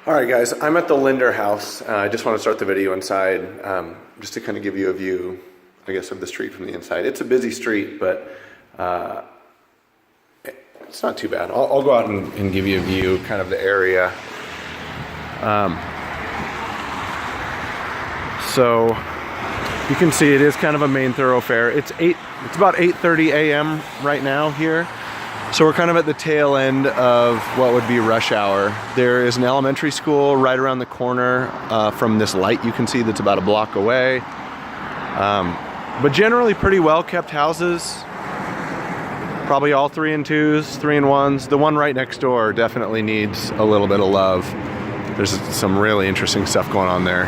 All right, guys, I'm at the Linder house. I just want to start the video inside, just to kind of give you a view, I guess, of the street from the inside. It's a busy street, but it's not too bad. I'll go out and give you a view, kind of the area. So you can see it is kind of a main thoroughfare. It's about 8:30 a.m. right now here. So we're kind of at the tail end of what would be rush hour. There is an elementary school right around the corner from this light you can see that's about a block away. But generally pretty well kept houses. Probably all 3 and 2s, 3 and 1s. The one right next door definitely needs a little bit of love. There's some really interesting stuff going on there.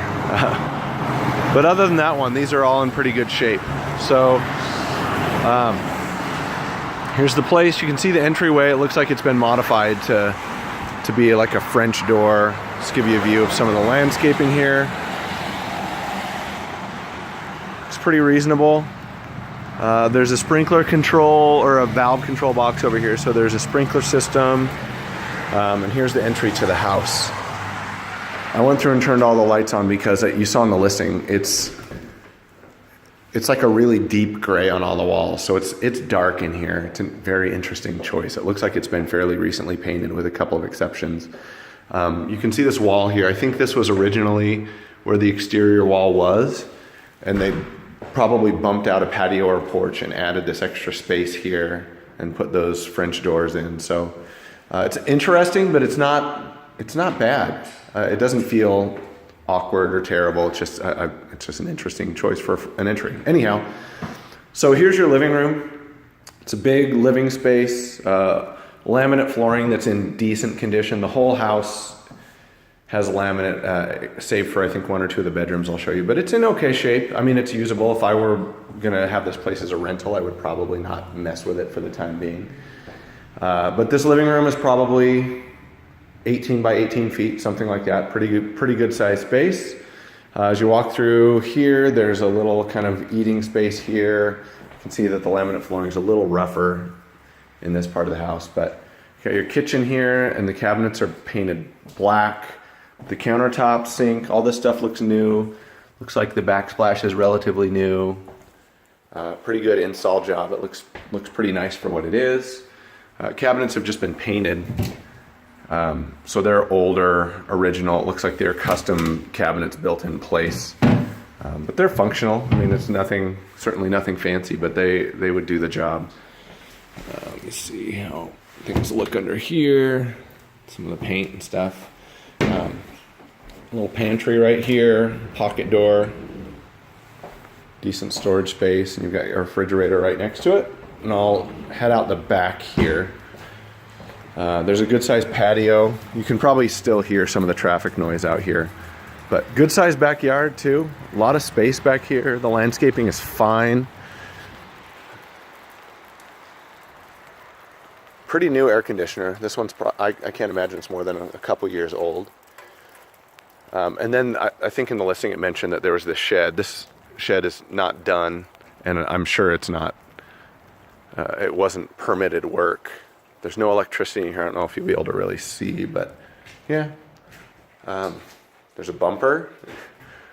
But other than that one, these are all in pretty good shape. So, here's the place. You can see the entryway. It looks like it's been modified to be like a French door. Just give you a view of some of the landscaping here. It's pretty reasonable. There's a sprinkler control or a valve control box over here. So there's a sprinkler system. And here's the entry to the house. I went through and turned all the lights on because you saw in the listing, it's like a really deep gray on all the walls. So it's dark in here. It's a very interesting choice. It looks like it's been fairly recently painted with a couple of exceptions. You can see this wall here. I think this was originally where the exterior wall was, and they probably bumped out a patio or porch and added this extra space here and put those French doors in. So it's interesting, but it's not bad. It doesn't feel awkward or terrible. It's just an interesting choice for an entry. Anyhow, so here's your living room. It's a big living space, laminate flooring that's in decent condition. The whole house has laminate, save for I think 1 or 2 of the bedrooms I'll show you, but it's in okay shape. I mean, it's usable. If I were gonna have this place as a rental, I would probably not mess with it for the time being. But this living room is probably 18 by 18 feet, something like that. Pretty good sized space. As you walk through here, there's a little kind of eating space here. You can see that the laminate flooring is a little rougher in this part of the house, but you got your kitchen here, and the cabinets are painted black. The countertop, sink, all this stuff looks new. Looks like the backsplash is relatively new. Pretty good install job. It looks pretty nice for what it is. Cabinets have just been painted. So they're older, original. It looks like they're custom cabinets built in place, but they're functional. I mean, it's certainly nothing fancy, but they would do the job. Let me see how things look under here. Some of the paint and stuff. Little pantry right here, pocket door, decent storage space, and you've got your refrigerator right next to it. And I'll head out the back here. There's a good sized patio. You can probably still hear some of the traffic noise out here, but good sized backyard too. A lot of space back here. The landscaping is fine. Pretty new air conditioner. This one's, I can't imagine it's more than a couple years old. And then I think in the listing it mentioned that there was this shed. This shed is not done, and I'm sure it's not, it wasn't permitted work. There's no electricity in here. I don't know if you'll be able to really see, but yeah. There's a bumper.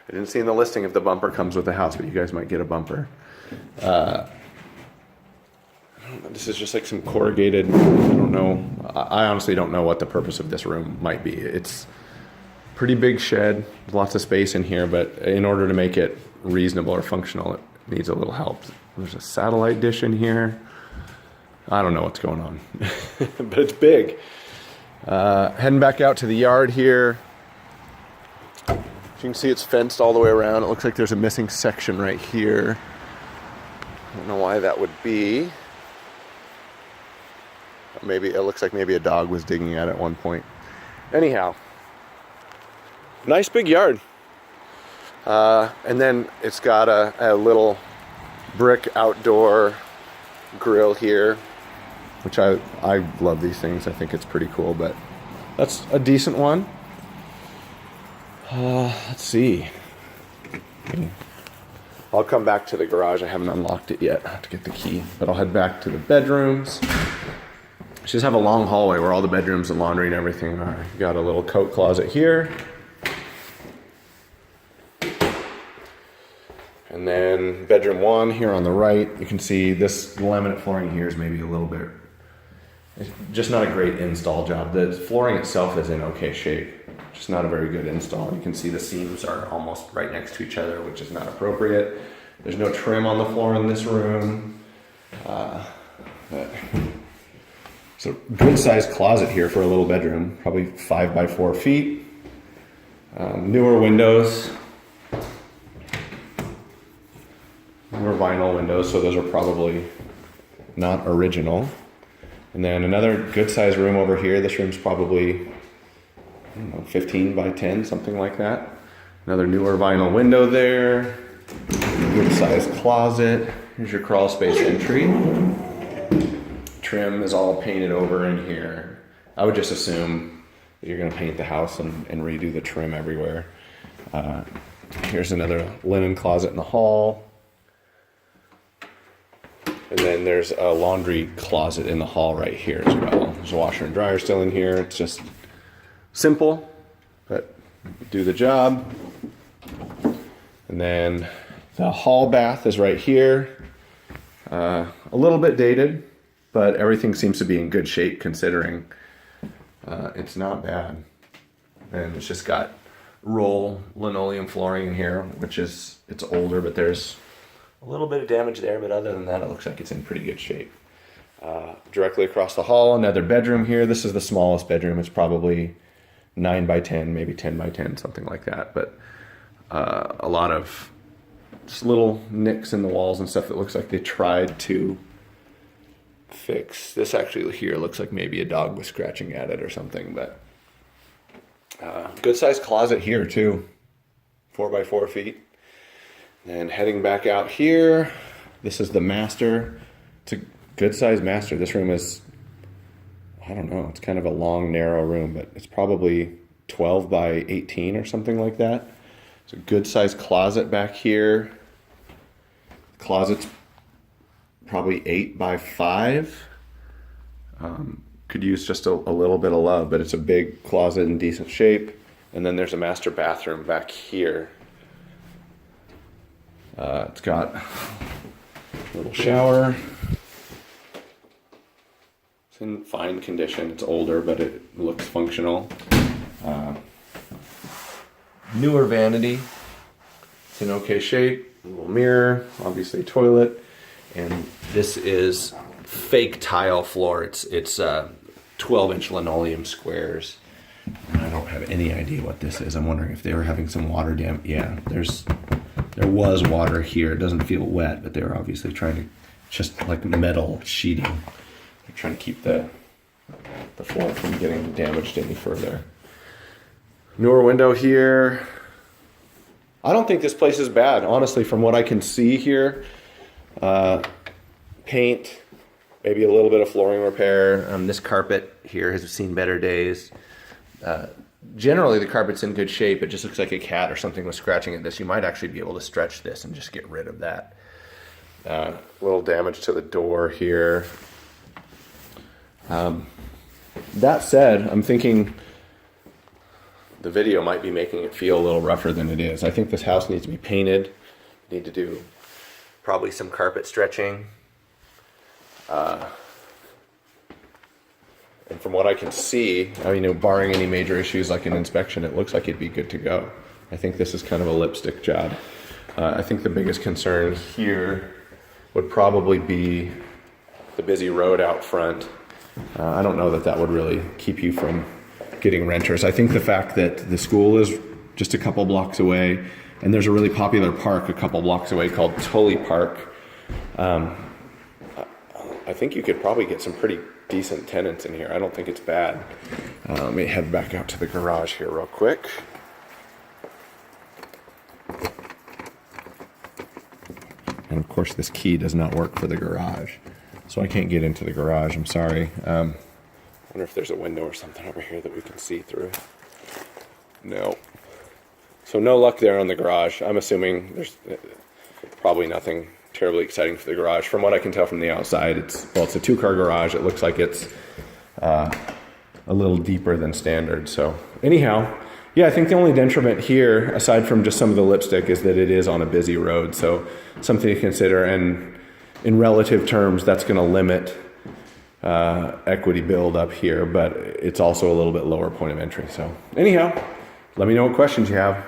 I didn't see in the listing if the bumper comes with the house, but you guys might get a bumper. This is just like some corrugated, I don't know. I honestly don't know what the purpose of this room might be. It's pretty big shed, lots of space in here, but in order to make it reasonable or functional, it needs a little help. There's a satellite dish in here. I don't know what's going on, but it's big. Heading back out to the yard here. As you can see, it's fenced all the way around. It looks like there's a missing section right here. I don't know why that would be. Maybe it looks like maybe a dog was digging at it at one point. Anyhow, nice big yard. And then it's got a little brick outdoor grill here, which I love these things. I think it's pretty cool, but that's a decent one. Let's see. I'll come back to the garage. I haven't unlocked it yet. I have to get the key, but I'll head back to the bedrooms. just have a long hallway where all the bedrooms and laundry and everything are. You got a little coat closet here. And then bedroom 1 here on the right, you can see this laminate flooring here is maybe a little bit, it's just not a great install job. The flooring itself is in okay shape, just not a very good install. You can see the seams are almost right next to each other, which is not appropriate. There's no trim on the floor in this room. So good sized closet here for a little bedroom, probably 5 by 4 feet. Newer windows. Newer vinyl windows, so those are probably not original. And then another good sized room over here. This room's probably, I don't know, 15 by 10, something like that. Another newer vinyl window there. Good sized closet. Here's your crawl space entry. Trim is all painted over in here. I would just assume that you're going to paint the house and redo the trim everywhere. Here's another linen closet in the hall. And then there's a laundry closet in the hall right here as well. There's a washer and dryer still in here. It's just simple, but do the job. And then the hall bath is right here. A little bit dated, but everything seems to be in good shape considering. It's not bad. And it's just got roll linoleum flooring in here, which is, it's older, but there's a little bit of damage there, but other than that, it looks like it's in pretty good shape. Directly across the hall, another bedroom here. This is the smallest bedroom. It's probably 9 by 10, maybe 10 by 10, something like that. But a lot of just little nicks in the walls and stuff that looks like they tried to fix. This actually here looks like maybe a dog was scratching at it or something, but good sized closet here too, 4 by 4 feet. And heading back out here, this is the master. It's a good sized master. This room is, I don't know, it's kind of a long, narrow room, but it's probably 12 by 18 or something like that. It's a good sized closet back here. Closet's probably 8 by 5. Could use just a little bit of love, but it's a big closet in decent shape. And then there's a master bathroom back here. It's got a little shower. It's in fine condition. It's older, but it looks functional. Newer vanity. It's in okay shape. A little mirror, obviously toilet. And this is fake tile floor. It's 12-inch linoleum squares. And I don't have any idea what this is. I'm wondering if they were having some water damage. Yeah, there was water here. It doesn't feel wet, but they were obviously trying to, just like metal sheeting. They're trying to keep the floor from getting damaged any further. Newer window here. I don't think this place is bad, honestly, from what I can see here. Paint, maybe a little bit of flooring repair. This carpet here has seen better days. Generally, the carpet's in good shape. It just looks like a cat or something was scratching at this. You might actually be able to stretch this and just get rid of that. Little damage to the door here. That said, I'm thinking the video might be making it feel a little rougher than it is. I think this house needs to be painted. Need to do probably some carpet stretching. And from what I can see, barring any major issues like an inspection, it looks like it'd be good to go. I think this is kind of a lipstick job. I think the biggest concern here would probably be the busy road out front. I don't know that would really keep you from getting renters. I think the fact that the school is just a couple blocks away, and there's a really popular park a couple blocks away called Tully Park. I think you could probably get some pretty decent tenants in here. I don't think it's bad. Let me head back out to the garage here real quick. And of course this key does not work for the garage, so I can't get into the garage. I'm sorry. I wonder if there's a window or something over here that we can see through. No. So no luck there on the garage. I'm assuming there's probably nothing terribly exciting for the garage. From what I can tell from the outside, it's a 2-car garage. It looks like it's a little deeper than standard. So anyhow, yeah, I think the only detriment here, aside from just some of the lipstick, is that it is on a busy road. So something to consider. And in relative terms, that's going to limit equity build up here, but it's also a little bit lower point of entry. So anyhow, let me know what questions you have.